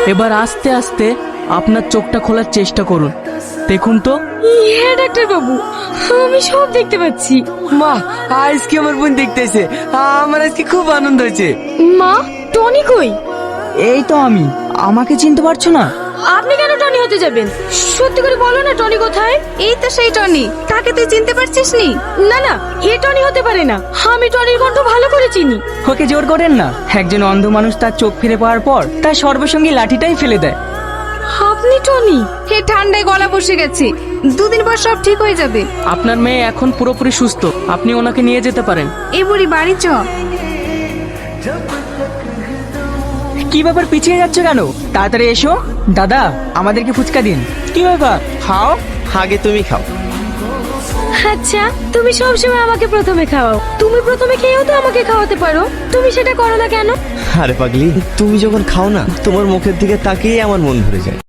এবার আস্তে আস্তে আপনার চোখটা খোলার চেষ্টা করুন। দেখুন তো। হ্যাঁ ডাক্তার বাবু, আমি সব দেখতে পাচ্ছি। মা, আজকে আমার বোন দেখতেছে। আমার আজকে খুব আনন্দ হয়েছে। মা, টনি কই? এই তো আমি। আমাকে চিনতে পারছো না? আপনি কেন টনি হতে যাবেন? সত্যি করে বলো না, টনি কোথায়? এই তো সেই টনি। তাকে তুই চিনতে পারছিস নি? না না, এ টনি হতে পারে না। আমি টনির কণ্ঠ ভালো করে চিনি। ওকে জোর করেন না। একজন অন্ধ মানুষ তার চোখ ফিরে পাওয়ার পর তার সর্বসঙ্গী লাঠিটাই ফেলে দেয়। আপনি টনি? হে, ঠান্ডায় গলা বসে গেছে, দুদিন পর সব ঠিক হয়ে যাবে। আপনার মেয়ে এখন পুরোপুরি সুস্থ, আপনি ওনাকে নিয়ে যেতে পারেন। এ বুড়ি বাড়ি চ। কি ব্যাপার, পিছিয়ে যাচ্ছ কেন? তাড়াতাড়ি এসো। দাদা, আমাদেরকে ফুচকা দিন। কি ব্যাপার, খাও। আগে তুমি খাও। আচ্ছা, তুমি সবসময় আমাকে প্রথমে খাওয়াও। তুমি প্রথমে খেয়েও তো আমাকে খাওয়াতে পারো, তুমি সেটা করো না কেন? আরে পাগলি, তুমি যখন খাও না, তোমার মুখের দিকে তাকিয়ে আমার মন ভরে যায়।